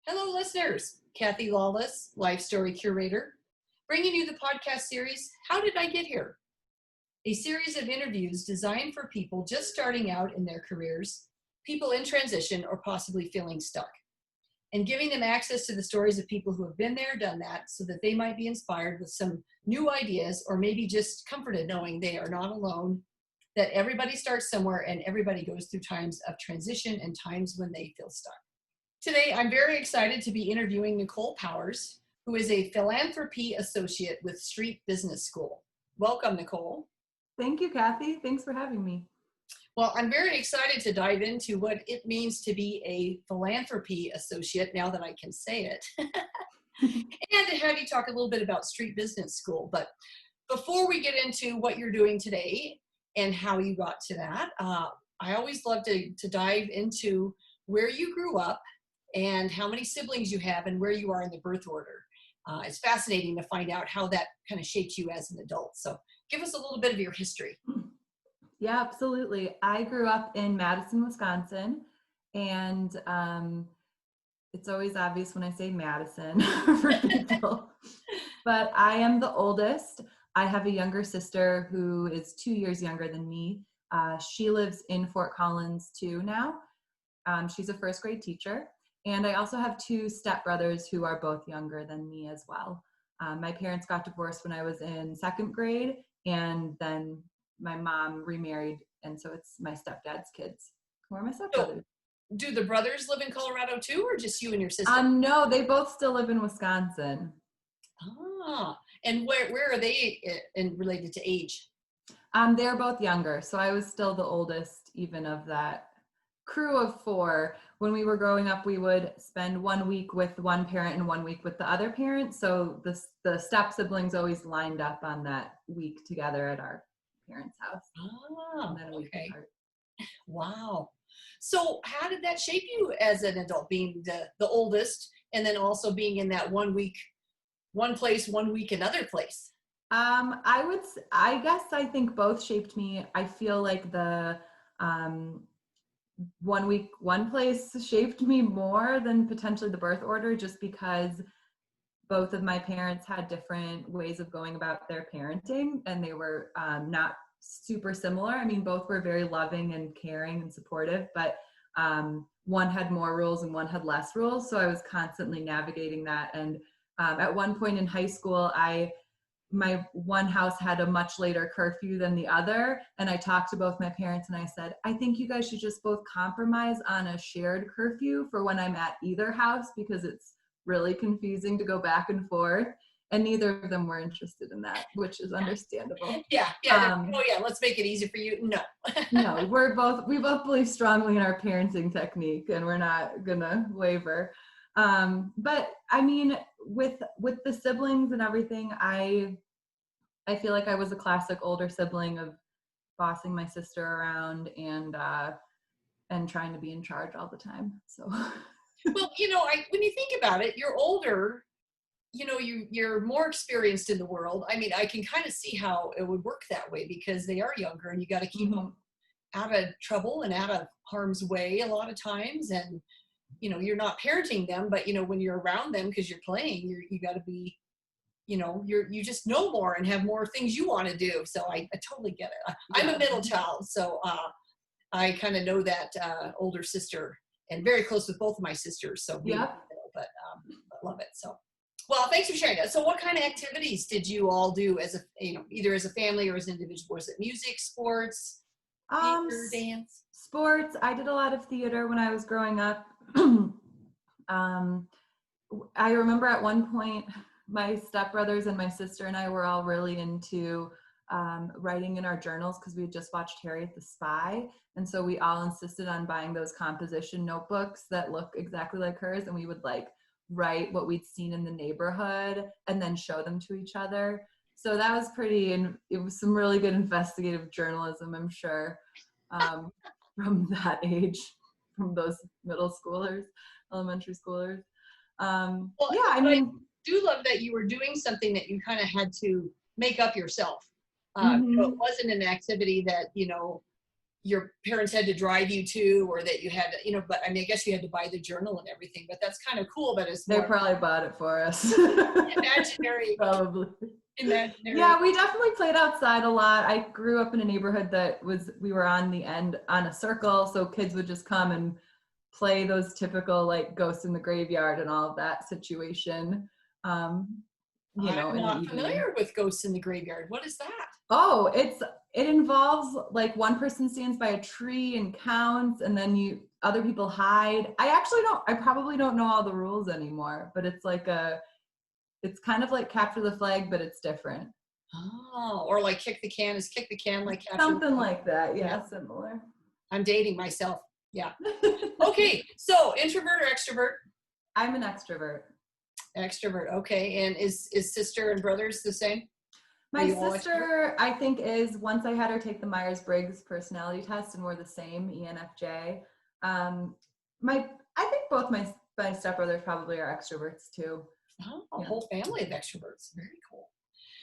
Hello, listeners. Kathy Lawless, Life Story Curator, bringing you the podcast series, How Did I Get Here? A series of interviews designed for people just starting out in their careers, people in transition, or possibly feeling stuck, and giving them access to the stories of people who have been there, done that, so that they might be inspired with some new ideas, or maybe just comforted knowing they are not alone, that everybody starts somewhere and everybody goes through times of transition and times when they feel stuck. Today, I'm very excited to be interviewing Nicole Powers, who is a Philanthropy Associate with Street Business School. Welcome, Nicole. Thank you, Kathy. Thanks for having me. Well, I'm very excited to dive into what it means to be a Philanthropy Associate, now that I can say it, and to have you talk a little bit about Street Business School. But before we get into what you're doing today and how you got to that, I always love to dive into where you grew up and how many siblings you have and where you are in the birth order. It's fascinating to find out how that kind of shaped you as an adult. So give us a little bit of your history. Yeah, absolutely. I grew up in Madison, Wisconsin, and it's always obvious when I say Madison for people, but I am the oldest. I have a younger sister who is 2 years younger than me. She lives in Fort Collins too now. She's a first grade teacher. And I also have two stepbrothers who are both younger than me as well. My parents got divorced when I was in second grade, and then my mom remarried, and so it's my stepdad's kids who are my stepbrothers. So, do the brothers live in Colorado too, or just you and your sister? No, they both still live in Wisconsin. And where are they related to age? They're both younger, so I was still the oldest even of that crew of four. When we were growing up, we would spend 1 week with one parent and 1 week with the other parent. So the step siblings always lined up on that week together at our parents' house. And then a week apart. Wow. So how did that shape you as an adult, being the oldest, and then also being in that 1 week, one place, 1 week, another place? I think both shaped me. I feel like the 1 week, one place shaped me more than potentially the birth order, just because both of my parents had different ways of going about their parenting, and they were not super similar. I mean, both were very loving and caring and supportive, but one had more rules and one had less rules. So I was constantly navigating that. And at one point in high school, my one house had a much later curfew than the other. And I talked to both my parents and I said, I think you guys should just both compromise on a shared curfew for when I'm at either house, because it's really confusing to go back and forth. And neither of them were interested in that, which is understandable. Yeah. Let's make it easy for you. No. No, we both believe strongly in our parenting technique, and we're not gonna waver. But I mean, with the siblings and everything, I feel like I was a classic older sibling of bossing my sister around and trying to be in charge all the time. So, well, when you think about it, you're older. You're more experienced in the world. I mean, I can kind of see how it would work that way, because they are younger, and you got to keep them out of trouble and out of harm's way a lot of times. And you're not parenting them, but when you're around them, because you're playing, you got to be, you just know more and have more things you want to do. So I totally get it. I'm a middle child, so I kind of know that older sister, and very close with both of my sisters. So yeah, but I love it. So, well, thanks for sharing that. So what kind of activities did you all do as either as a family or as an individual? Was it music, sports, theater, dance? Sports. I did a lot of theater when I was growing up. I remember at one point my stepbrothers and my sister and I were all really into writing in our journals, because we had just watched Harriet the Spy, and so we all insisted on buying those composition notebooks that look exactly like hers, and we would write what we'd seen in the neighborhood and then show them to each other. So that was it was some really good investigative journalism, I'm sure, from that age, from those middle schoolers, elementary schoolers. I do love that you were doing something that you kind of had to make up yourself. It wasn't an activity that, your parents had to drive you to, or that you had to, but I mean, I guess you had to buy the journal and everything, but that's kind of cool. But it's They more probably bought it for us. imaginary. Probably. Imaginary. Yeah, we definitely played outside a lot. I grew up in a neighborhood that we were on the end on a circle, so kids would just come and play those typical like ghosts in the graveyard and all of that situation. I'm In the not evening. familiar with ghosts in the graveyard. What is that? Oh, it involves like one person stands by a tree and counts, and then other people hide. I probably don't know all the rules anymore, but it's kind of like capture the flag, but it's different. Oh, or like kick the can like capture Something like that. Yeah, similar. I'm dating myself. Yeah. Okay, so introvert or extrovert? I'm an extrovert. Extrovert. Okay, and is sister and brothers the same? My sister, I think, is, once I had her take the Myers-Briggs personality test, and we're the same, ENFJ. I think both my stepbrothers probably are extroverts too. Oh, a whole family of extroverts. Very cool.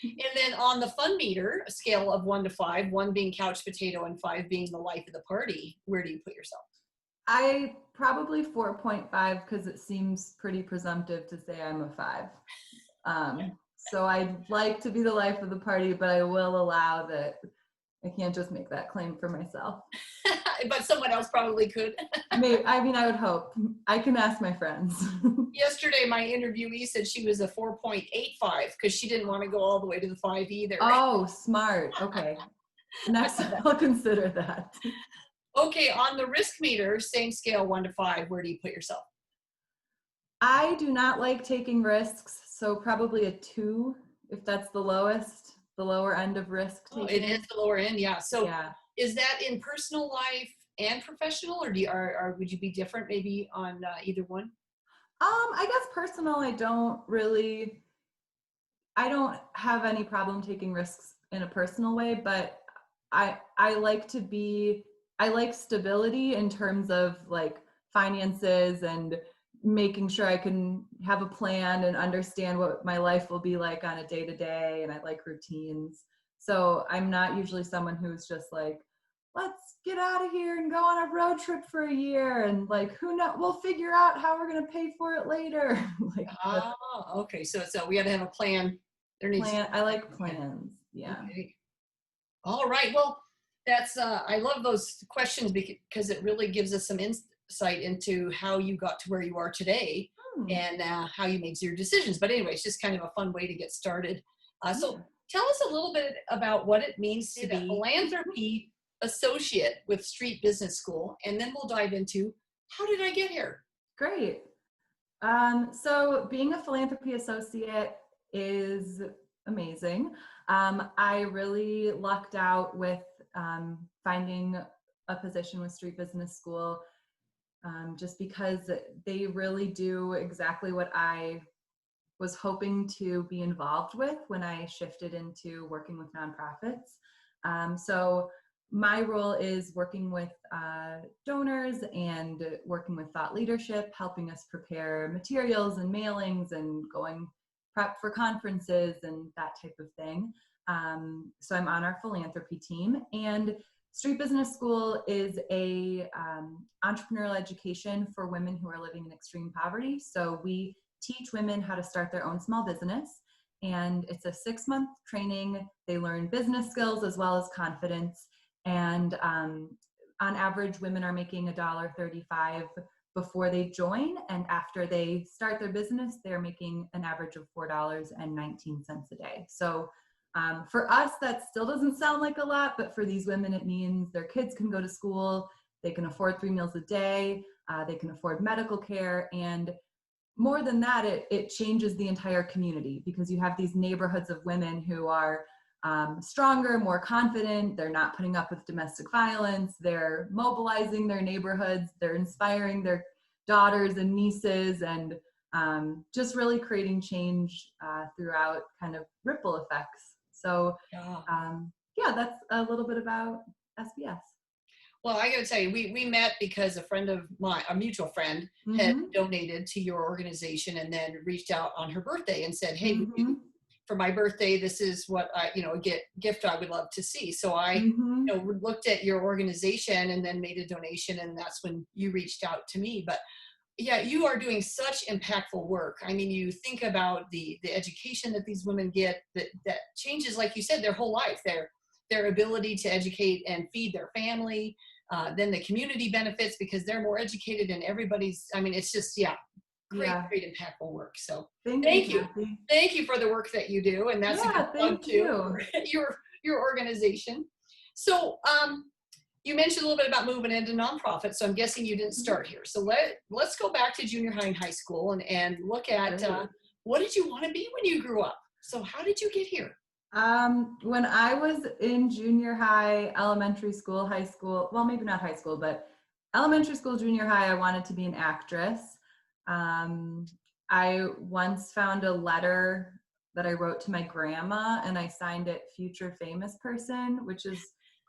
And then on the fun meter, a scale of 1 to 5, 1 being couch potato and 5 being the life of the party, where do you put yourself? I probably 4.5, because it seems pretty presumptive to say I'm a 5. So I'd like to be the life of the party, but I will allow that I can't just make that claim for myself. But someone else probably could. Maybe, I would hope. I can ask my friends. Yesterday, my interviewee said she was a 4.85 because she didn't want to go all the way to the 5 either. Oh, smart. Okay. Next, I'll consider that. Okay, on the risk meter, same scale, 1 to 5, where do you put yourself? I do not like taking risks, so probably a 2, if that's the lowest, the lower end of risk taking. Oh, it is the lower end, yeah. So is that in personal life and professional, or would you be different maybe on either one? I guess personal, I don't have any problem taking risks in a personal way, but I like stability in terms of like finances and making sure I can have a plan and understand what my life will be like on a day-to-day, and I like routines. So I'm not usually someone who's just like, let's get out of here and go on a road trip for a year, and like, who knows, we'll figure out how we're going to pay for it later. Okay. So we got to have a plan. I like plans. Yeah. Okay. All right. Well, that's, I love those questions because it really gives us some insight into how you got to where you are today and how you made your decisions. But anyway, it's just kind of a fun way to get started. So tell us a little bit about what it means to be a philanthropy associate with Street Business School, and then we'll dive into how did I get here? Great. So being a philanthropy associate is amazing. I really lucked out with finding a position with Street Business School, just because they really do exactly what I was hoping to be involved with when I shifted into working with nonprofits. So my role is working with donors and working with thought leadership, helping us prepare materials and mailings and going prep for conferences and that type of thing. So I'm on our philanthropy team, and Street Business School is a entrepreneurial education for women who are living in extreme poverty. So we teach women how to start their own small business, and it's a 6-month training. They learn business skills as well as confidence. And on average, women are making $1.35 before they join, and after they start their business, they're making an average of $4.19 a day. So for us, that still doesn't sound like a lot, but for these women, it means their kids can go to school, they can afford 3 meals a day, they can afford medical care, and more than that, it changes the entire community, because you have these neighborhoods of women who are stronger, more confident, they're not putting up with domestic violence, they're mobilizing their neighborhoods, they're inspiring their daughters and nieces, and just really creating change throughout kind of ripple effects. So that's a little bit about SBS. Well, I got to tell you, we met because a friend of mine, a mutual friend, had donated to your organization and then reached out on her birthday and said, hey, for my birthday, this is what I, a gift I would love to see. So I, Mm-hmm. looked at your organization and then made a donation, and that's when you reached out to me. But yeah, you are doing such impactful work. I mean, you think about the education that these women get that changes, like you said, their whole life, their ability to educate and feed their family. Then the community benefits because they're more educated, and everybody's, I mean, it's just, yeah, great, Yeah. great impactful work. So Thank you, thank you. Kathy. Thank you for the work that you do. And that's a good Yeah, plug thank too you. for your organization. So you mentioned a little bit about moving into nonprofit. So I'm guessing you didn't start here. So let's go back to junior high and high school and look at Great. what did you want to be when you grew up? So how did you get here? When I was in junior high, elementary school, high school, well, maybe not high school, but elementary school, junior high, I wanted to be an actress. I once found a letter that I wrote to my grandma, and I signed it future famous person, which is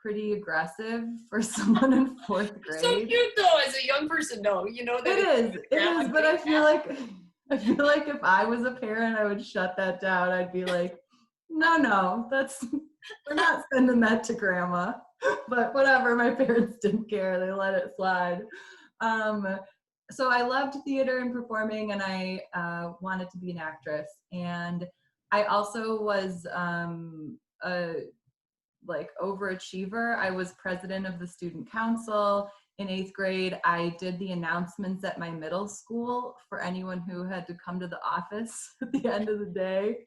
pretty aggressive for someone in fourth So grade. cute though, as a young person, no, that It is, but I feel like if I was a parent, I would shut that down. I'd be like, no, we're not sending that to grandma. But whatever, my parents didn't care. They let it slide. So I loved theater and performing, and I wanted to be an actress. And I also was a overachiever. I was president of the student council. In 8th grade, I did the announcements at my middle school for anyone who had to come to the office at the end of the day.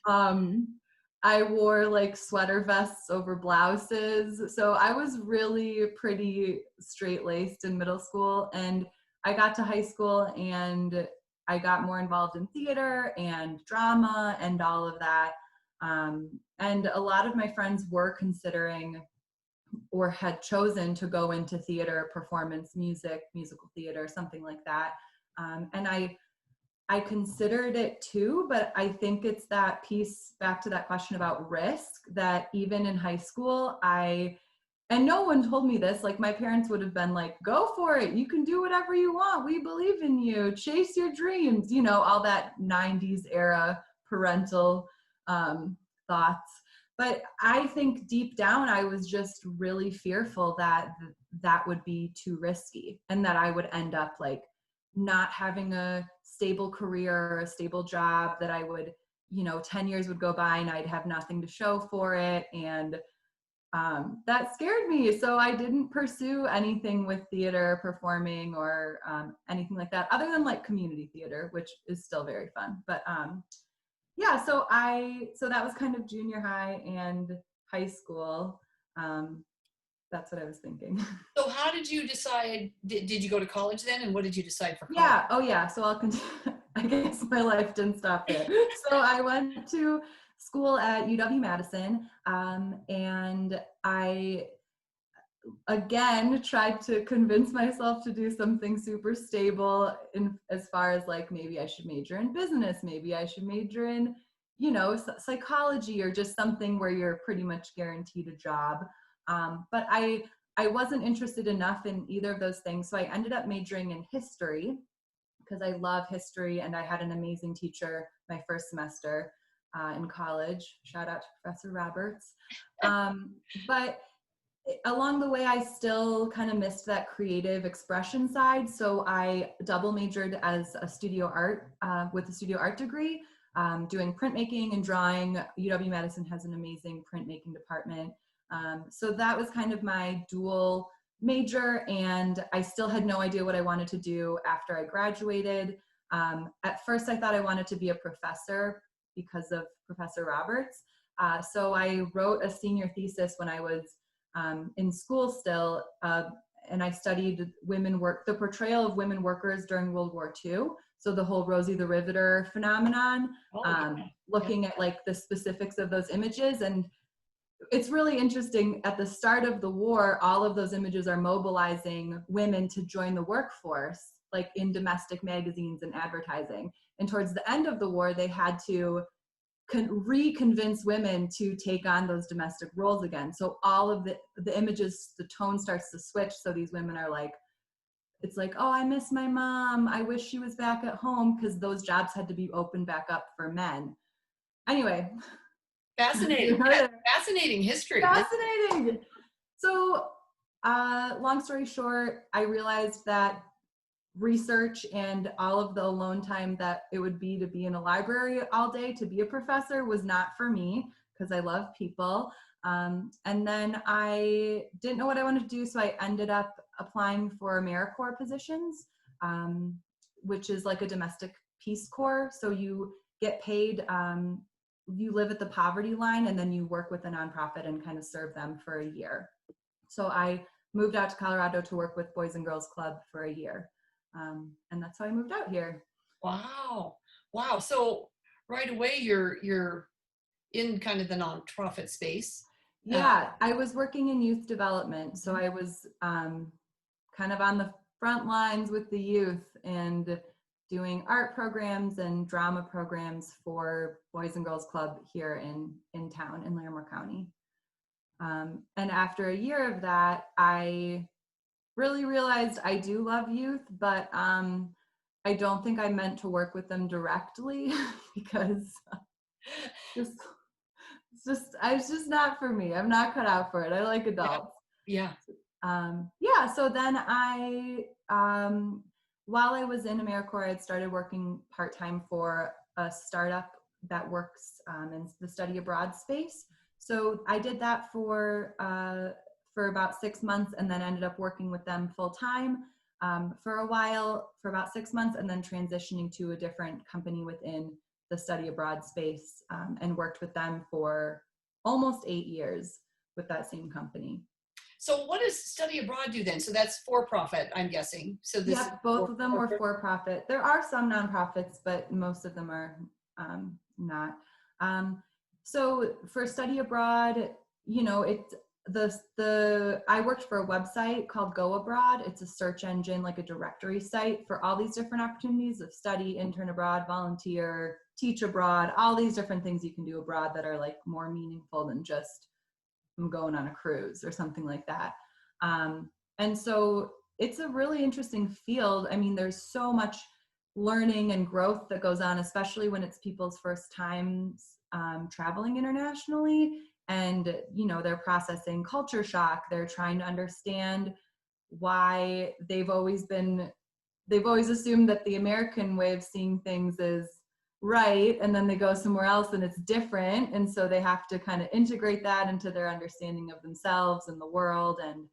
I wore sweater vests over blouses. So I was really pretty straight-laced in middle school. And I got to high school and I got more involved in theater and drama and all of that. And a lot of my friends were considering or had chosen to go into theater, performance, musical theater, something like that. And I considered it too, but I think it's that piece back to that question about risk that even in high school, and no one told me this, my parents would have been like, go for it. You can do whatever you want. We believe in you. Chase your dreams. All that 90s era parental thoughts. But I think deep down, I was just really fearful that that would be too risky and that I would end up not having a stable career or a stable job, that I would, 10 years would go by and I'd have nothing to show for it. And that scared me. So I didn't pursue anything with theater, performing, or anything like that, other than community theater, which is still very fun. But yeah, so that was kind of junior high and high school. That's what I was thinking. So how did you decide, did you go to college then, and what did you decide for college? Yeah, oh yeah, so I'll continue. I guess my life didn't stop there. So I went to school at UW-Madison, and I again tried to convince myself to do something super stable in as far as maybe I should major in business, maybe I should major in psychology, or just something where you're pretty much guaranteed a job. But I wasn't interested enough in either of those things, so I ended up majoring in history because I love history, and I had an amazing teacher my first semester in college. Shout out to Professor Roberts. But along the way, I still kind of missed that creative expression side. So I double majored as a studio art with a studio art degree, doing printmaking and drawing. UW-Madison has an amazing printmaking department. So that was kind of my dual major, and I still had no idea what I wanted to do after I graduated. At first, I thought I wanted to be a professor because of Professor Roberts. So I wrote a senior thesis when I was in school still, and I studied the portrayal of women workers during World War II. So the whole Rosie the Riveter phenomenon, looking at the specifics of those images. And it's really interesting, at the start of the war, all of those images are mobilizing women to join the workforce, in domestic magazines and advertising. And towards the end of the war, they had to reconvince women to take on those domestic roles again. So all of the images, the tone starts to switch. So these women are oh, I miss my mom. I wish she was back at home, because those jobs had to be opened back up for men. Anyway. Fascinating. Fascinating history. Fascinating. So, long story short, I realized that research and all of the alone time that it would be to be in a library all day to be a professor was not for me, because I love people. And then I didn't know what I wanted to do, so I ended up applying for AmeriCorps positions, which is like a domestic Peace Corps. So you get paid, you live at the poverty line, and then you work with a nonprofit and kind of serve them for a year. So I moved out to Colorado to work with Boys and Girls Club for a year. And that's how I moved out here. Wow. Wow. So right away you're in kind of the nonprofit space. Yeah, I was working in youth development. So I was kind of on the front lines with the youth and doing art programs and drama programs for Boys and Girls Club here in town in Larimer County. And after a year of that, I really realized I do love youth, but I don't think I meant to work with them directly because it's just not for me. I'm not cut out for it. I like adults. Yeah. Yeah. So then while I was in AmeriCorps, I had started working part-time for a startup that works in the study abroad space. So I did that for about 6 months, and then ended up working with them full-time for a while, for about 6 months, and then transitioning to a different company within the study abroad space, and worked with them for almost 8 years with that same company. So what does study abroad do then? So that's for profit, I'm guessing. So this. Yep, both of them were for profit. There are some nonprofits, but most of them are not. So for study abroad, you know, it's I worked for a website called Go Abroad. It's a search engine, like a directory site for all these different opportunities of study, intern abroad, volunteer, teach abroad, all these different things you can do abroad that are like more meaningful than just I'm going on a cruise or something like that. And so it's a really interesting field. I mean, there's so much learning and growth that goes on, especially when it's people's first times traveling internationally. And, you know, they're processing culture shock. They're trying to understand why they've always assumed that the American way of seeing things is right, and then they go somewhere else and it's different, and so they have to kind of integrate that into their understanding of themselves and the world, and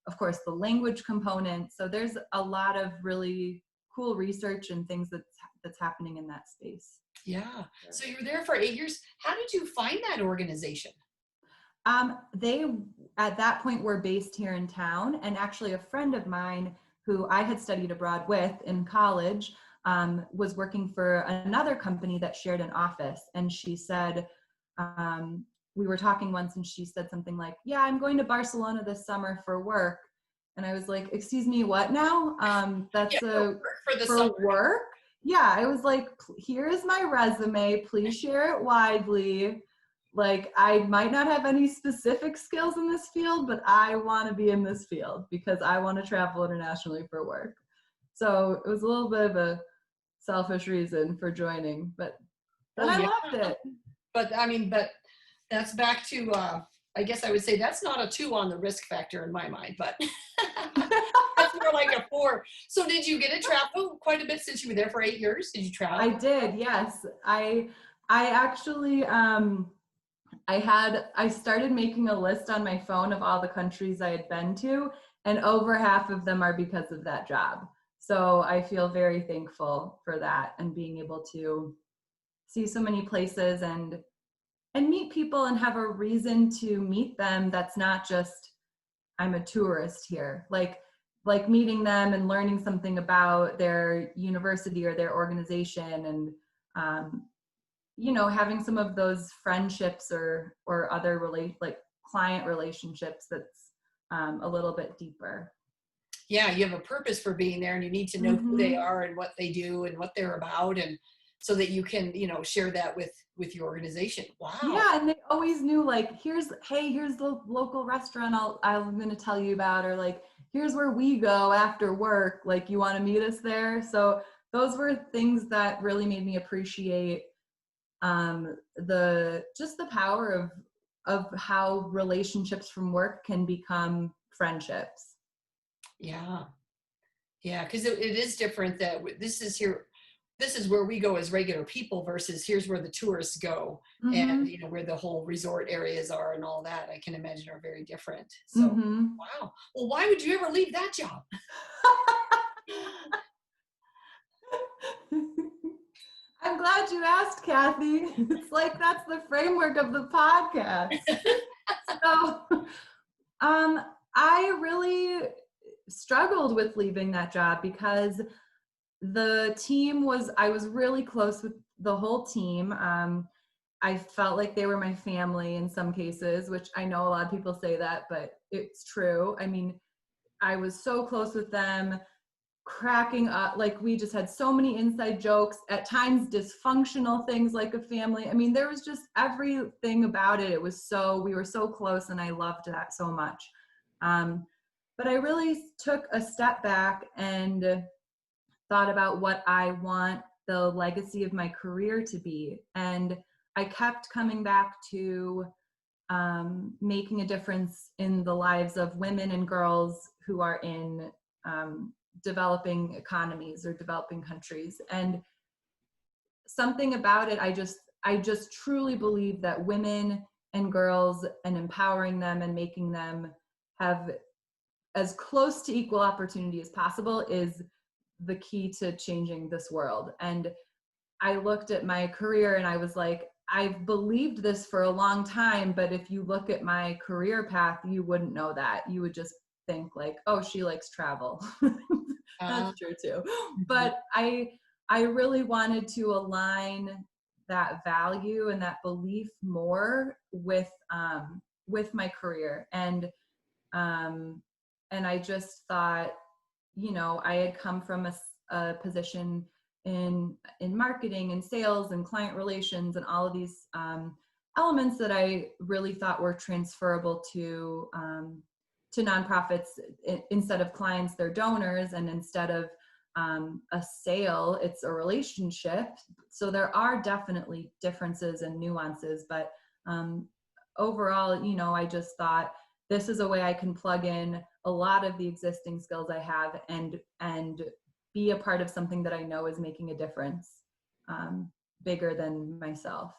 of course the language component. So there's a lot of really cool research and things that's happening in that space. Yeah. So you were there for 8 years. How did you find that organization? They at that point were based here in town, and actually a friend of mine who I had studied abroad with in college was working for another company that shared an office. And she said, we were talking once and she said something like, yeah, I'm going to Barcelona this summer for work. And I was like, excuse me, what now? That's for work? Yeah, I was like, here's my resume, please share it widely. Like, I might not have any specific skills in this field, but I want to be in this field because I want to travel internationally for work. So it was a little bit of a selfish reason for joining, but then I loved it. But that's back to, I guess I would say that's not a 2 on the risk factor in my mind, but that's more like a 4. So did you get to travel quite a bit since you were there for 8 years? Did you travel? I did, yes. I actually, I started making a list on my phone of all the countries I had been to, and over half of them are because of that job. So I feel very thankful for that, and being able to see so many places and meet people and have a reason to meet them that's not just I'm a tourist here. Like meeting them and learning something about their university or their organization, and you know, having some of those friendships or other client relationships that's a little bit deeper. Yeah, you have a purpose for being there, and you need to know who they are and what they do and what they're about, and so that you can, you know, share that with your organization. Wow. Yeah, and they always knew, like, here's the local restaurant I'm going to tell you about, or like, here's where we go after work. Like, you want to meet us there? So those were things that really made me appreciate just the power of how relationships from work can become friendships. Yeah. Yeah. Because it is different that this is here. This is where we go as regular people versus here's where the tourists go, and Mm-hmm. where the whole resort areas are and all that. I can imagine are very different. So, Mm-hmm. wow. Well, why would you ever leave that job? I'm glad you asked, Kathy. It's like that's the framework of the podcast. So, um, I really struggled with leaving that job because I was really close with the whole team. I felt like they were my family in some cases, which I know a lot of people say that, but it's true. I mean, I was so close with them, cracking up. Like, we just had so many inside jokes, at times dysfunctional things like a family. I mean, there was just everything about it. We were so close, and I loved that so much. But I really took a step back and thought about what I want the legacy of my career to be. And I kept coming back to making a difference in the lives of women and girls who are in developing economies or developing countries. And something about it, I just truly believe that women and girls, and empowering them and making them have as close to equal opportunity as possible, is the key to changing this world. And I looked at my career and I was like, I've believed this for a long time, but if you look at my career path, you wouldn't know that. You would just think like, oh, she likes travel. Uh, That's true too. mhm. But I really wanted to align that value and that belief more with my career. Um, and I just thought, I had come from a position in marketing and sales and client relations and all of these elements that I really thought were transferable to nonprofits. Instead of clients, they're donors, and instead of a sale, it's a relationship. So there are definitely differences and nuances, but um, overall, I just thought this is a way I can plug in a lot of the existing skills I have and be a part of something that I know is making a difference, bigger than myself.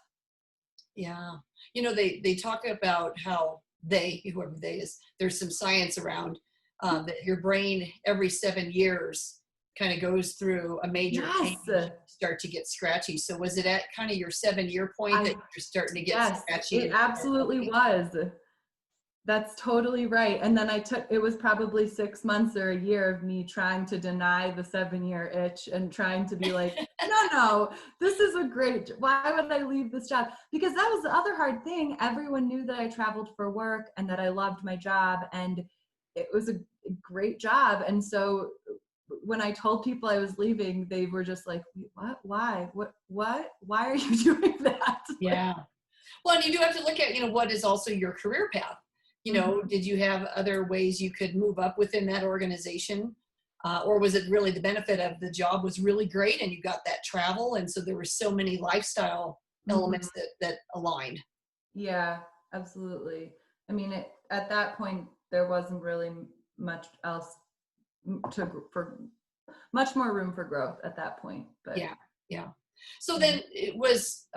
Yeah. They talk about how whoever they is, there's some science around that your brain every 7 years kind of goes through a major change, Yes, start to get scratchy. So was it at kind of your 7 year point that I you're starting to get yes, scratchy it and start absolutely moving? was. That's totally right. And then it was probably 6 months or a year of me trying to deny the 7-year itch and trying to be like, no, this is why would I leave this job? Because that was the other hard thing. Everyone knew that I traveled for work and that I loved my job, and it was a great job. And so when I told people I was leaving, they were just like, what, why, why are you doing that? Yeah. Well, and you do have to look at, what is also your career path. Mhm. Did you have other ways you could move up within that organization? Or was it really the benefit of the job was really great and you got that travel? And so there were so many lifestyle Mhm. elements that aligned. Yeah, absolutely. I mean, at that point, there wasn't really much else for much more room for growth at that point. But Yeah. Yeah. So yeah. then it was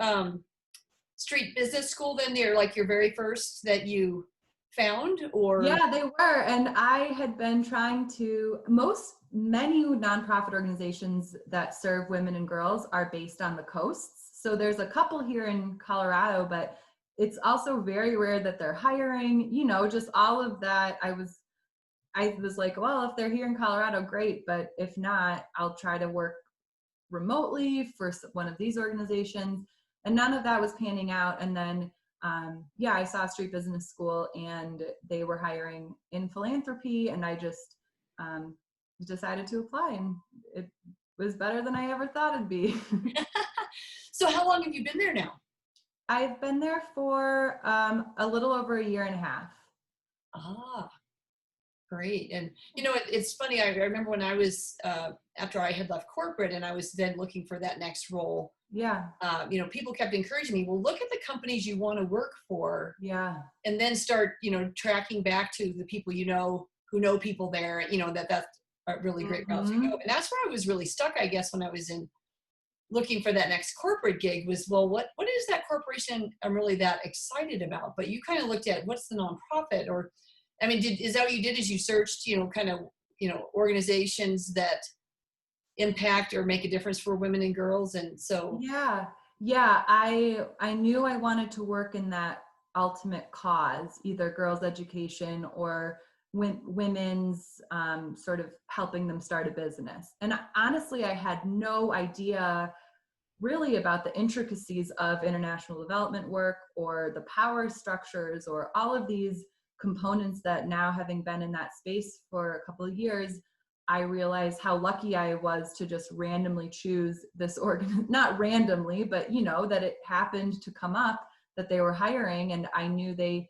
street business school then they're like your very first that you found or Yeah, they were. And I had been trying to, many nonprofit organizations that serve women and girls are based on the coasts. So there's a couple here in Colorado, but it's also very rare that they're hiring, just all of that. I was like, well, if they're here in Colorado, great. But if not, I'll try to work remotely for one of these organizations. And none of that was panning out. And then, I saw Street Business School and they were hiring in philanthropy. And I just decided to apply, and it was better than I ever thought it'd be. so how long have you been there now? I've been there for a little over a year and a half. Ah, great. And it's funny, I remember when I was after I had left corporate and I was then looking for that next role, Yeah. People kept encouraging me, well, look at the companies you want to work for, Yeah. and then start, tracking back to the people, who know people there, that's a really great route to go. Mm-hmm. And that's where I was really stuck, I guess, when I was in looking for that next corporate gig was, well, what is that corporation I'm really that excited about? But you kind of looked at what's the nonprofit, or, I mean, is that what you did, is you searched, organizations that impact or make a difference for women and girls? And so, Yeah. Yeah. I knew I wanted to work in that ultimate cause, either girls' education or women's sort of helping them start a business. And honestly, I had no idea really about the intricacies of international development work or the power structures or all of these components that now, having been in that space for a couple of years, I realized how lucky I was to just randomly choose this not randomly, but that it happened to come up that they were hiring, and I knew they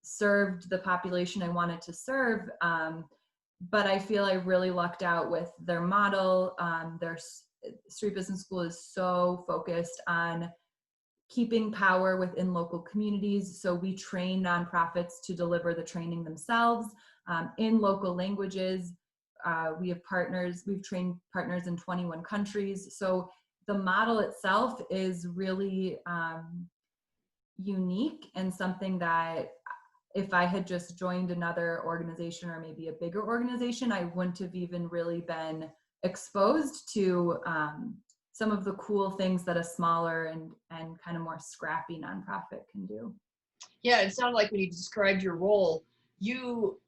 served the population I wanted to serve. But I feel I really lucked out with their model. Their Street Business School is so focused on keeping power within local communities. So we train nonprofits to deliver the training themselves in local languages. We've trained partners in 21 countries. So the model itself is really unique, and something that if I had just joined another organization or maybe a bigger organization, I wouldn't have even really been exposed to some of the cool things that a smaller and kind of more scrappy nonprofit can do. yeah, it sounded like when you described your role, your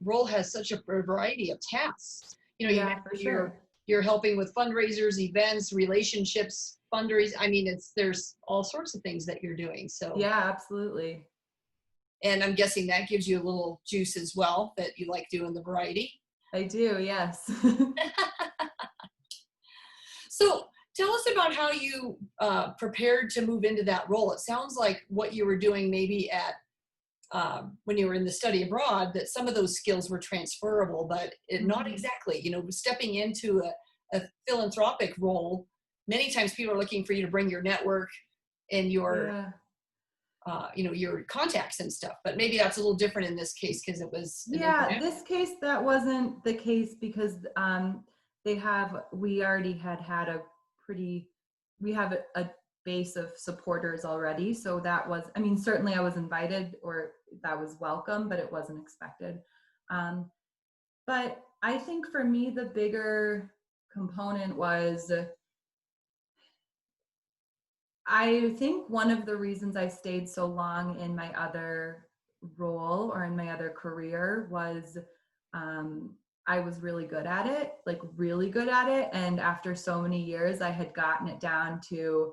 role has such a variety of tasks. You Yeah, for mentioned sure. you're helping with fundraisers, events, relationships, fundraising. I mean, there's all sorts of things that you're doing. So yeah, absolutely. and I'm guessing that gives you a little juice as well, that you like doing the variety. I do, yes. So tell us about how you prepared to move into that role. It sounds like what you were doing maybe at when you were in the study abroad, that some of those skills were transferable, but not exactly. Stepping into a philanthropic role, many times people are looking for you to bring your network and your Yeah. your contacts and stuff, but maybe that's a little different in this case because it was Yeah, this case, that wasn't the case because we already had a pretty, we have a base of supporters already. So that was, I mean, certainly I was invited, or that was welcome, but it wasn't expected. But I think for me, the bigger component was, I think one of the reasons I stayed so long in my other role or in my other career was I was really good at it, like really good at it. And after so many years, I had gotten it down to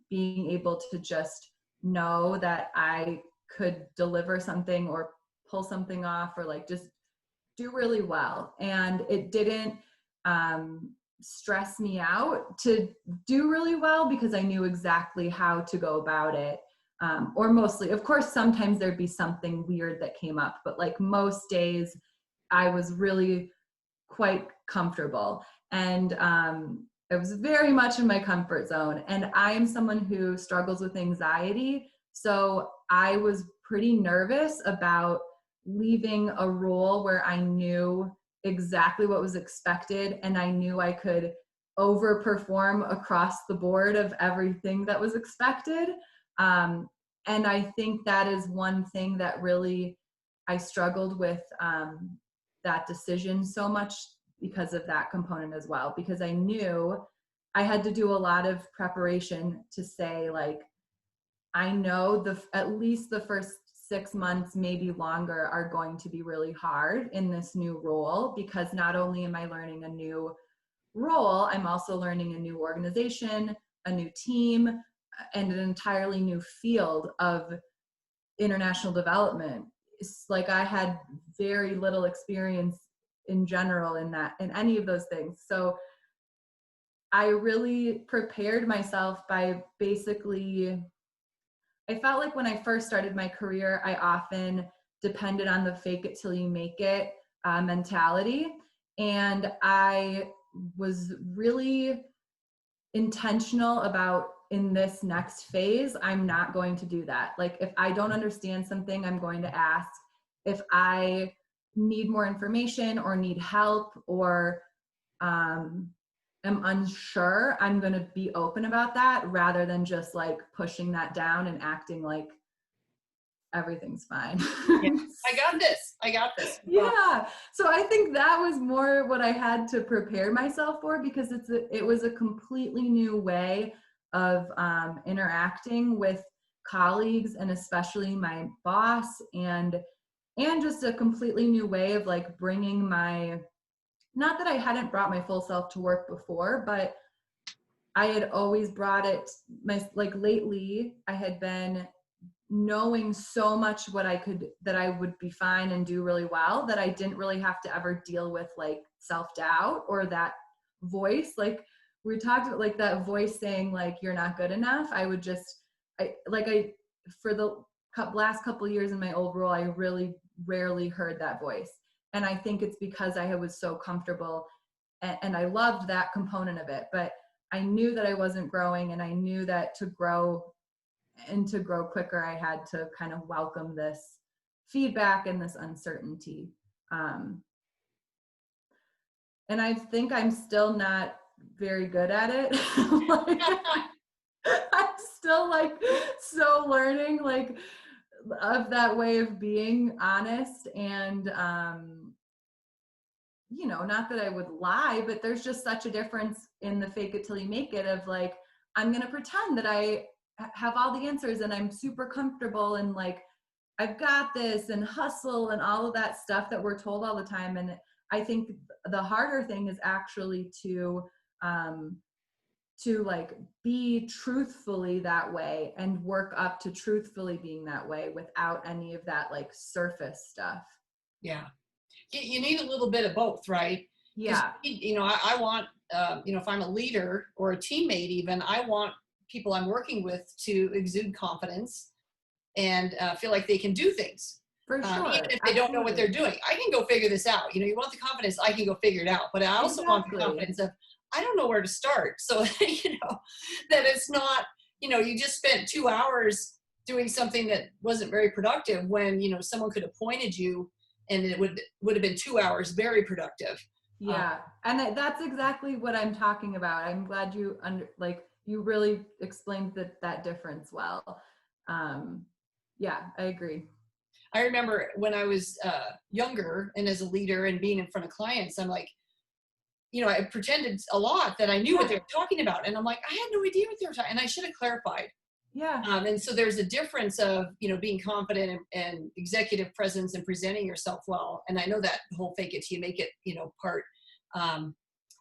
being able to just know that I could deliver something or pull something off, or like just do really well. And it didn't stress me out to do really well because I knew exactly how to go about it. Or mostly, of course, sometimes there'd be something weird that came up, but like most days I was really quite comfortable. And it was very much in my comfort zone. And I am someone who struggles with anxiety. So I was pretty nervous about leaving a role where I knew exactly what was expected and I knew I could overperform across the board of everything that was expected. And I think that is one thing that really I struggled with that decision so much because of that component as well, because I knew I had to do a lot of preparation to say, like, I know at least the first 6 months, maybe longer, are going to be really hard in this new role, because not only am I learning a new role, I'm also learning a new organization, a new team, and an entirely new field of international development. It's like I had very little experience in general in any of those things. So I really prepared myself by basically, I felt like when I first started my career, I often depended on the fake it till you make it mentality. And I was really intentional about, in this next phase, I'm not going to do that. Like, if I don't understand something, I'm going to ask. If I need more information or need help or am unsure, I'm going to be open about that rather than just like pushing that down and acting like everything's fine. Yeah. I got this. I got this. Yeah. So I think that was more what I had to prepare myself for, because it was a completely new way of interacting with colleagues, and especially my boss, and just a completely new way of like bringing my, not that I hadn't brought my full self to work before, but I had always brought it, like lately I had been knowing so much that I would be fine and do really well, that I didn't really have to ever deal with like self-doubt or that voice. Like we talked about, like that voice saying like, you're not good enough. For the last couple of years in my old role, I really rarely heard that voice. And I think it's because I was so comfortable and I loved that component of it, but I knew that I wasn't growing, and I knew that to grow quicker, I had to kind of welcome this feedback and this uncertainty. And I think I'm still not very good at it. Like, I'm still like so learning like of that way of being honest, and not that I would lie, but there's just such a difference in the fake it till you make it of like, I'm going to pretend that I have all the answers and I'm super comfortable and like, I've got this, and hustle and all of that stuff that we're told all the time. And I think the harder thing is actually to like be truthfully that way and work up to truthfully being that way without any of that like surface stuff. Yeah. You need a little bit of both, right? Yeah. I want, if I'm a leader or a teammate even, I want people I'm working with to exude confidence and feel like they can do things. For sure. Even if they don't know what they're doing. I can go figure this out. You want the confidence, I can go figure it out. But I also want the confidence of, I don't know where to start. So, that it's not, you just spent 2 hours doing something that wasn't very productive when, someone could have pointed you and it would have been 2 hours very productive. Yeah. And that's exactly what I'm talking about. I'm glad you you really explained that difference well. Yeah, I agree. I remember when I was younger and as a leader and being in front of clients, I'm like, I pretended a lot that I knew what they were talking about. And I'm like, I had no idea what they were talking, and I should have clarified. Yeah. And so there's a difference of, being confident and executive presence and presenting yourself well. And I know that whole fake it till you make it, part.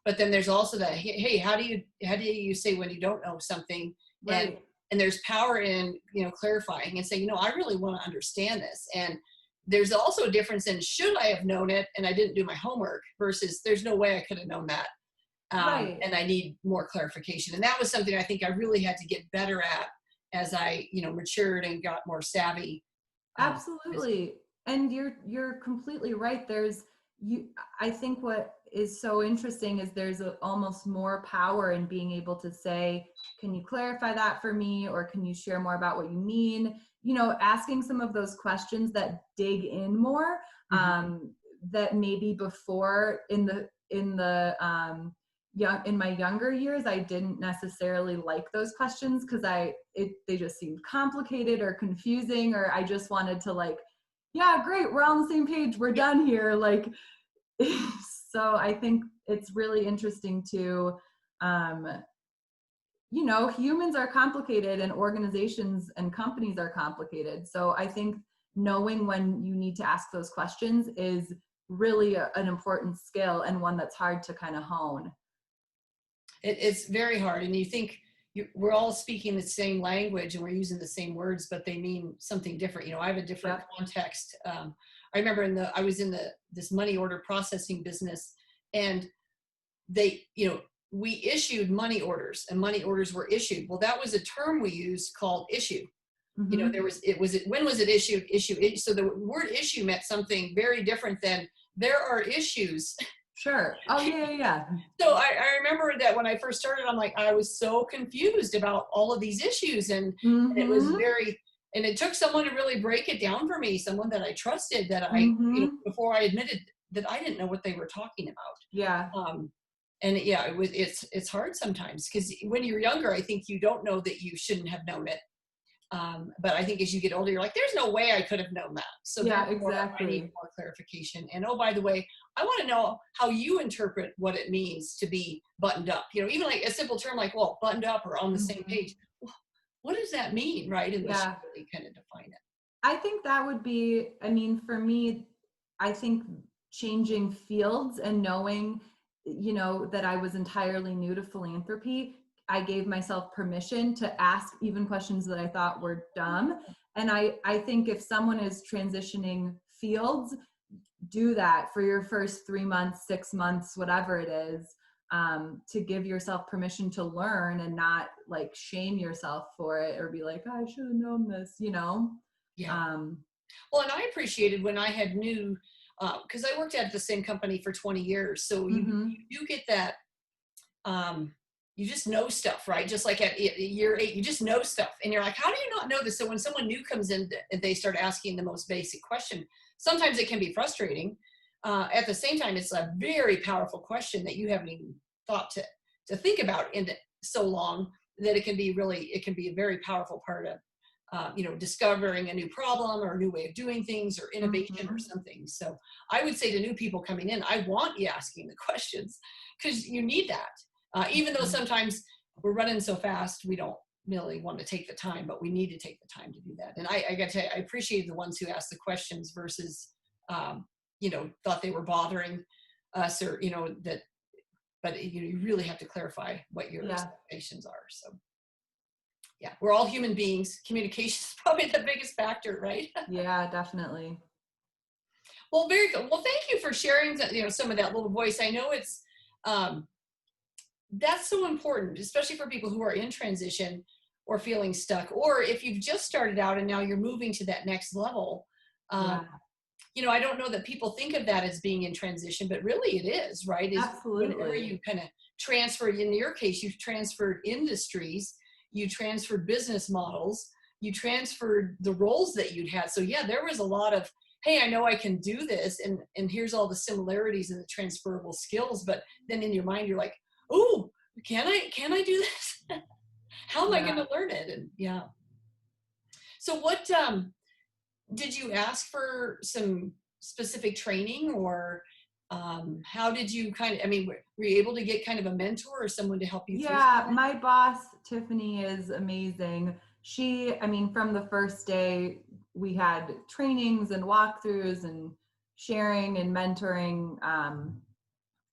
But then there's also that, hey, how do you say when you don't know something? Right. And there's power in, clarifying and saying, I really want to understand this. And there's also a difference in, should I have known it and I didn't do my homework, versus there's no way I could have known that. Right. And I need more clarification. And that was something I think I really had to get better at as I, matured and got more savvy. Absolutely. And you're completely right. I think what is so interesting is there's almost more power in being able to say, can you clarify that for me? Or can you share more about what you mean? Asking some of those questions that dig in more, that maybe before in my younger years, I didn't necessarily like those questions because they just seemed complicated or confusing, or I just wanted to like, yeah, great, we're on the same page, we're done here. Like, so I think it's really interesting to, humans are complicated and organizations and companies are complicated. So I think knowing when you need to ask those questions is really an important skill, and one that's hard to kind of hone. It's very hard. And you think we're all speaking the same language and we're using the same words, but they mean something different. I have a different context. I remember I was in this money order processing business, and they, we issued money orders, and money orders were issued. Well, that was a term we used called issue. Mm-hmm. When was it issued? So the word issue meant something very different than there are issues. Sure. Oh yeah, yeah, yeah. So I remember that when I first started, I'm like, I was so confused about all of these issues, and it was Mm-hmm. very, and it took someone to really break it down for me, someone that I trusted, that I, Mm-hmm. before I admitted that I didn't know what they were talking Yeah. about. And yeah, it's hard sometimes because when you're younger, I think you don't know that you shouldn't have known it. But I think as you get older, you're like, there's no way I could have known that. So Yeah, therefore, I need exactly. more clarification. And oh, by the way, I want to know how you interpret what it means to be buttoned up. Even like a simple term like, well, buttoned up or on the same Mm-hmm. page. Well, what does that mean, right? Unless you Yeah. really kind of define it. I think that would be, I mean, for me, I think changing fields and knowing, that I was entirely new to philanthropy, I gave myself permission to ask even questions that I thought were dumb. And I think if someone is transitioning fields, do that for your first 3 months, 6 months, whatever it is, to give yourself permission to learn and not like shame yourself for it or be like, oh, I should have known this. Yeah. Um, Well, and I appreciated when I had new, because I worked at the same company for 20 years. So mm-hmm. you get that, um, you just know stuff, right? Just like at year 8, you just know stuff. And you're like, how do you not know this? So when someone new comes in and they start asking the most basic question, sometimes it can be frustrating. At the same time, it's a very powerful question that you haven't even thought to think about in so long that it can be a very powerful part of, discovering a new problem or a new way of doing things or innovation or Mm-hmm. something. So I would say to new people coming in, I want you asking the questions because you need that. Even though sometimes we're running so fast, we don't really want to take the time, but we need to take the time to do that. And I got to tell you, I appreciate the ones who ask the questions versus, thought they were bothering us or, that, but you really have to clarify what your Yeah. expectations are. So yeah, we're all human beings. Communication is probably the biggest factor, right? Yeah, definitely. Well, very good. Well, thank you for sharing some of that little voice. I know it's, um, that's so important, especially for people who are in transition or feeling stuck, or if you've just started out and now you're moving to that next level. Um, Yeah, I don't know that people think of that as being in transition, but really it is, right? Is whenever absolutely. you kind of transfer, in your case, you've transferred industries, you transferred business models, you transferred the roles that you'd had. So yeah, there was a lot of, hey, I know I can do this, and here's all the similarities and the transferable skills. But then in your mind, you're like, oh, can I do this? How am I going Yeah. to learn it? And yeah. So what did you ask for some specific training, or how did you I mean, were you able to get kind of a mentor or someone to help you through some of Yeah, that? my boss, Tiffany, is amazing. I mean, from the first day, we had trainings and walkthroughs and sharing and mentoring,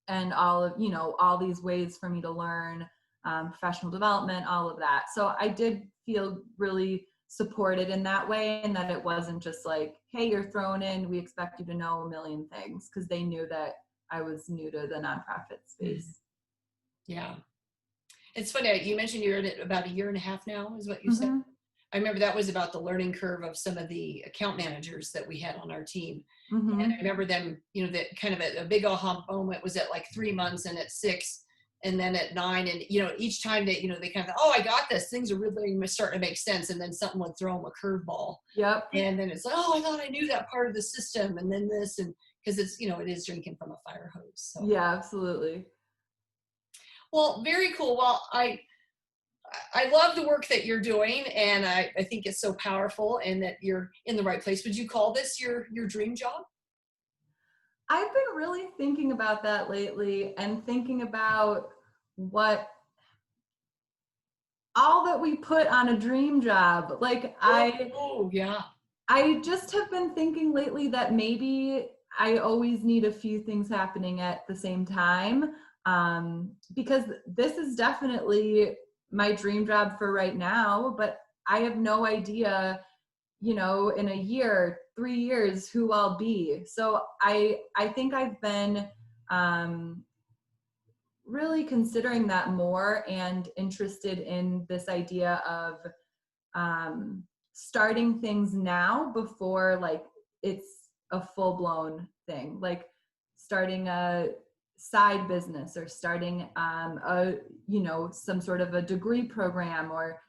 and all these ways for me to learn, professional development, all of that. So I did feel really supported in that way, and that it wasn't just like, hey, you're thrown in, we expect you to know a million things, because they knew that I was new to the nonprofit Mhm. space. Yeah. It's funny, you mentioned you're in it about a year and a half now, is what you said. Mm-hmm. I remember that was about the learning curve of some of the account managers that we had on our team. And I Mm-hmm. remember them, that kind of a big aha moment was at like 3 months and at 6 and then at 9. And, each time they, they kind of, oh, I got this. Things are really starting to make sense. And then something would throw them a curveball. Yep. And then it's like, oh, I thought I knew that part of the system. And then this, and because it's, it is drinking from a fire hose. So, Yeah, absolutely. well, very cool. Well, I love the work that you're doing, and I think it's so powerful and that you're in the right place. Would you call this your dream job? I've been really thinking about that lately and thinking about what all that we put on a dream job. Like Oh, yeah. I just have been thinking lately that maybe I always need a few things happening at the same time, because this is definitely my dream job for right now, but I have no idea, in a year, 3 years, who I'll be. So I think I've been, really considering that more and interested in this idea of, starting things now before like it's a full blown thing, like starting side business or starting some sort of a degree program, or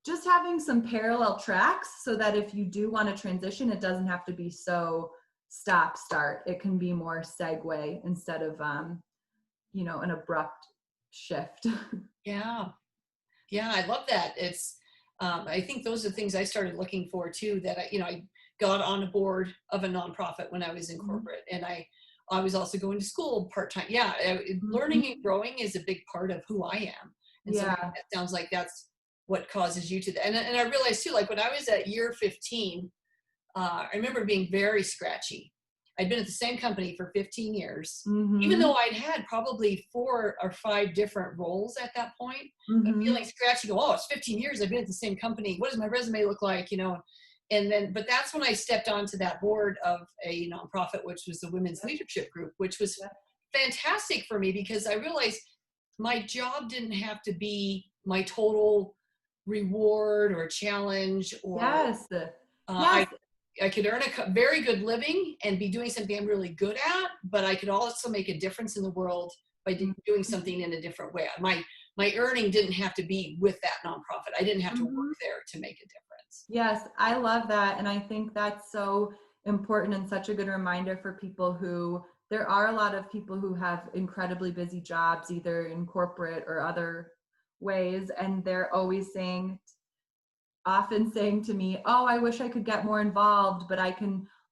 just having some parallel tracks so that if you do want to transition, it doesn't have to be so stop start. It can be more segue instead of an abrupt shift. Yeah. Yeah, I love that. It's, I think those are things I started looking for too, that I got on a board of a nonprofit when I was in corporate, and I was also going to school part-time. Yeah. Learning and growing is a big part of who I am. And so Yeah. that sounds like that's what causes you to, and I realized too, like when I was at year 15, I remember being very scratchy. I'd been at the same company for 15 years, even Mm-hmm. though I'd had probably 4 or 5 different roles at that point. But Mm-hmm. feeling scratchy, go, oh, it's 15 years. I've been at the same company. What does my resume look like? And then, but that's when I stepped onto that board of a nonprofit, which was the Women's Leadership Group, which was Yeah. fantastic for me because I realized my job didn't have to be my total reward or challenge, or Yes. uh, Yes. I could earn a very good living and be doing something I'm really good at, but I could also make a difference in the world by doing something in a different way. My earning didn't have to be with that nonprofit. I didn't have to Mm-hmm. work there to make a difference. Yes, I love that. And I think that's so important and such a good reminder for people who, there are a lot of people who have incredibly busy jobs, either in corporate or other ways. And they're always often saying to me, oh, I wish I could get more involved, but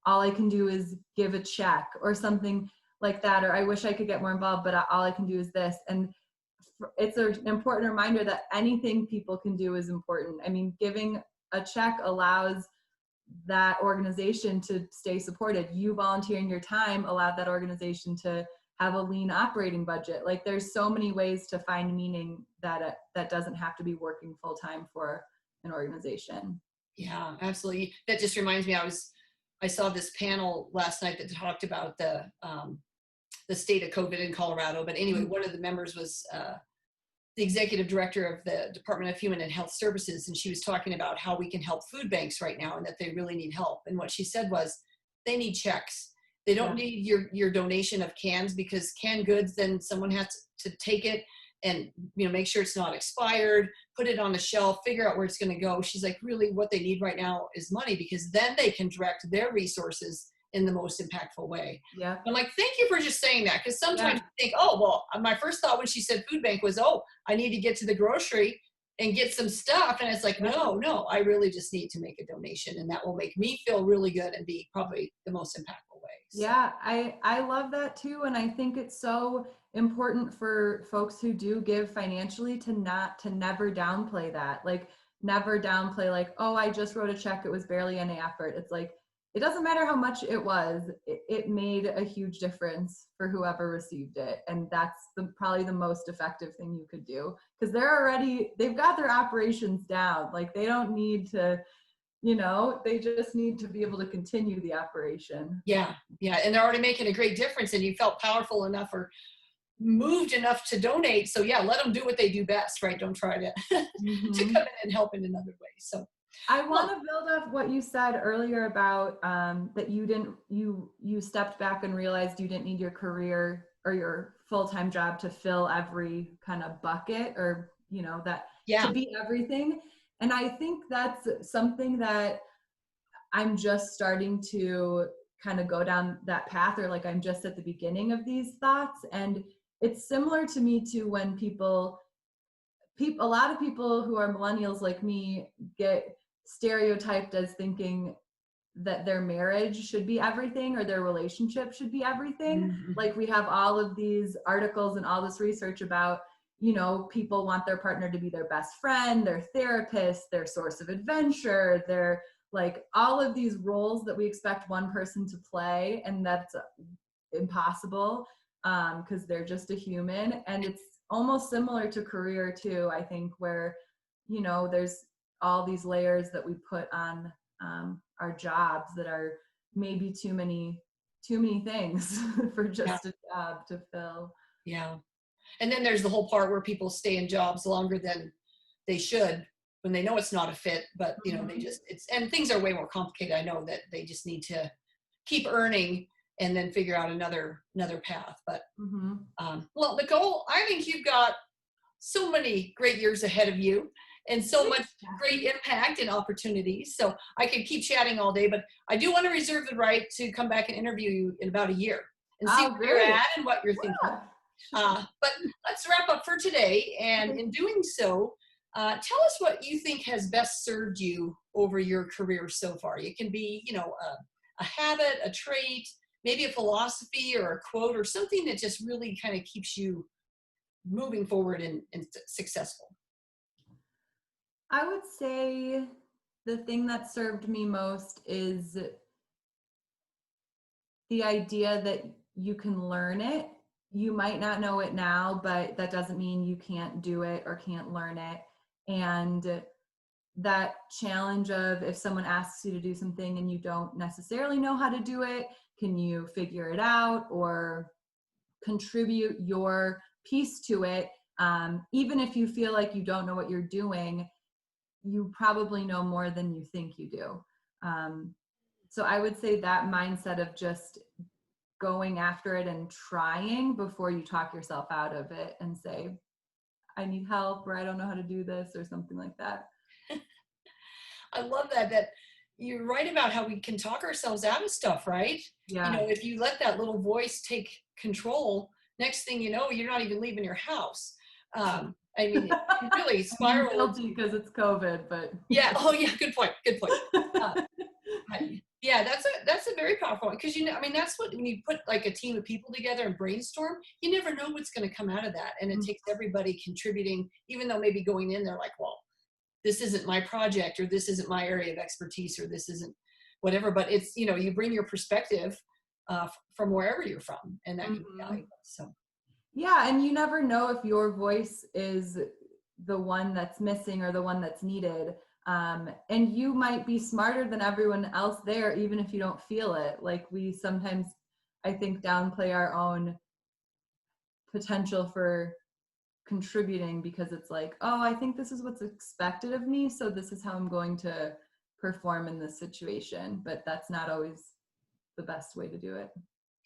all I can do is give a check or something like that. Or I wish I could get more involved, but all I can do is this. And it's an important reminder that anything people can do is important. I mean, giving a check allows that organization to stay supported. You volunteering your time allowed that organization to have a lean operating budget. Like there's so many ways to find meaning that doesn't have to be working full time for an organization. Yeah, absolutely. That just reminds me, I saw this panel last night that talked about the state of COVID in Colorado. But anyway, one of the members was the executive director of the Department of Human and Health Services, and she was talking about how we can help food banks right now and that they really need help. And what she said was, they need checks. They don't need your donation of cans, because canned goods, then someone has to take it and make sure it's not expired, put it on the shelf, figure out where it's going to go. She's like, really what they need right now is money, because then they can direct their resources in the most impactful way. Yeah. I'm like, thank you for just saying that, because sometimes Yeah. you think, oh, well, my first thought when she said food bank was, oh, I need to get to the grocery and get some stuff. And it's like, no, I really just need to make a donation, and that will make me feel really good and be probably the most impactful way. So. Yeah, I love that too. And I think it's so important for folks who do give financially to never downplay that. Like never downplay like, oh, I just wrote a check. It was barely any effort. It's like, it doesn't matter how much it was, it made a huge difference for whoever received it. And that's probably the most effective thing you could do, because they've got their operations down. Like they don't need to, they just need to be able to continue the operation. Yeah. And they're already making a great difference, and you felt powerful enough or moved enough to donate. So yeah, let them do what they do best, right? Don't try to, to Mm-hmm. come in and help in another way. So. I want to build up what you said earlier about that you stepped back and realized you didn't need your career or your full-time job to fill every kind of bucket, or that to Yeah. be everything. And I think that's something that I'm just starting to kind of go down that path, or like I'm just at the beginning of these thoughts. And it's similar to me too, when a lot of people who are millennials like me get stereotyped as thinking that their marriage should be everything or their relationship should be everything. Mm-hmm. Like we have all of these articles and all this research about, people want their partner to be their best friend, their therapist, their source of adventure, their like all of these roles that we expect one person to play, and that's impossible because they're just a human. And it's almost similar to career too, I think, where there's all these layers that we put on our jobs that are maybe too many things for Yeah. just a job to fill. Yeah. And then there's the whole part where people stay in jobs longer than they should when they know it's not a fit, but they just, and things are way more complicated. I know that they just need to keep earning and then figure out another path. But Mm-hmm. well, Nicole, I think you've got so many great years ahead of you and so much great impact and opportunities. So I could keep chatting all day, but I do want to reserve the right to come back and interview you in about a year and see Oh, where you're great. at and what you're thinking. But let's wrap up for today. And in doing so, tell us what you think has best served you over your career so far. It can be, a habit, a trait, maybe a philosophy or a quote or something that just really kind of keeps you moving forward and successful. I would say the thing that served me most is the idea that you can learn it. You might not know it now, but that doesn't mean you can't do it or can't learn it. And that challenge of, if someone asks you to do something and you don't necessarily know how to do it, can you figure it out or contribute your piece to it? Even if you feel like you don't know what you're doing, you probably know more than you think you do. So I would say that mindset of just going after it and trying before you talk yourself out of it and say, I need help, or I don't know how to do this, or something like that. I love that you're right about how we can talk ourselves out of stuff, right? Yeah. If you let that little voice take control, next thing you know, you're not even leaving your house. I mean, it really spirals. Guilty because it's COVID, but yeah. Oh, yeah. Good point. Good point. Yeah, that's a very powerful one, because I mean, that's what, when you put like a team of people together and brainstorm, you never know what's going to come out of that, and it takes everybody contributing, even though maybe going in there like, well, this isn't my project, or this isn't my area of expertise, or this isn't whatever, but it's, you bring your perspective from wherever you're from, and that can be valuable. So yeah, and you never know if your voice is the one that's missing or the one that's needed. And you might be smarter than everyone else there, even if you don't feel it. Like, we sometimes, I think, downplay our own potential for contributing because it's like, oh, I think this is what's expected of me, so this is how I'm going to perform in this situation. But that's not always the best way to do it.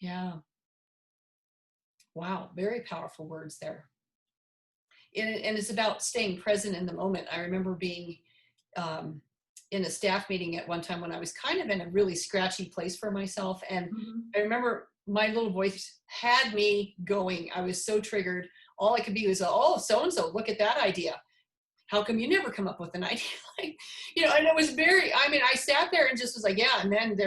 yeah. Wow, very powerful words there. And it's about staying present in the moment. I remember being in a staff meeting at one time when I was kind of in a really scratchy place for myself. And I remember my little voice had me going. I was so triggered. All I could be was, oh, so-and-so, look at that idea. How come you never come up with an idea? Like, and it was I sat there and just was like, yeah. And then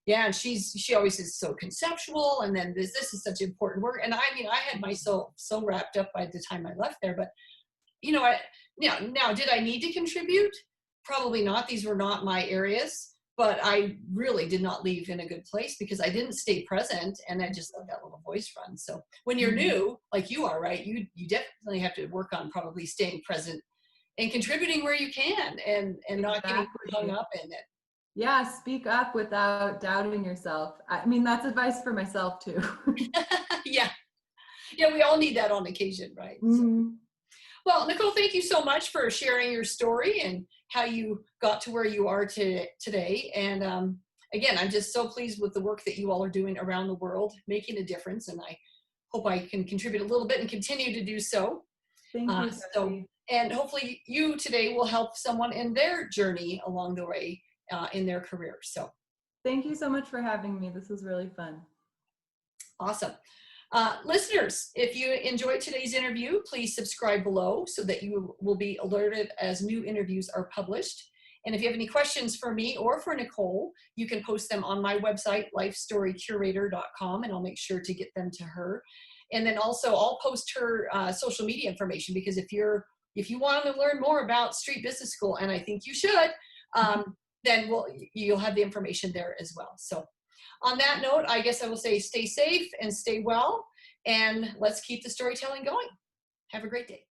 and she always is so conceptual. And then this is such important work. And I had myself so wrapped up by the time I left there. But, now, did I need to contribute? Probably not. These were not my areas, but I really did not leave in a good place because I didn't stay present, and I just let that little voice run. So when you're new, like you are, right, you definitely have to work on probably staying present and contributing where you can, and not getting hung up in it. Yeah, speak up without doubting yourself. I mean, that's advice for myself too. Yeah, we all need that on occasion, right? So, well, Nicole, thank you so much for sharing your story and how you got to where you are today. And again, I'm just so pleased with the work that you all are doing around the world, making a difference. And I hope I can contribute a little bit and continue to do so. Thank you. And hopefully you today will help someone in their journey along the way in their career. So thank you so much for having me. This was really fun. Awesome. Listeners, if you enjoyed today's interview, please subscribe below so that you will be alerted as new interviews are published. And if you have any questions for me or for Nicole, you can post them on my website, lifestorycurator.com, and I'll make sure to get them to her. And then also I'll post her social media information, because if you want to learn more about Street Business School, and I think you should, then you'll have the information there as well. So on that note, I guess I will say stay safe and stay well, and let's keep the storytelling going. Have a great day.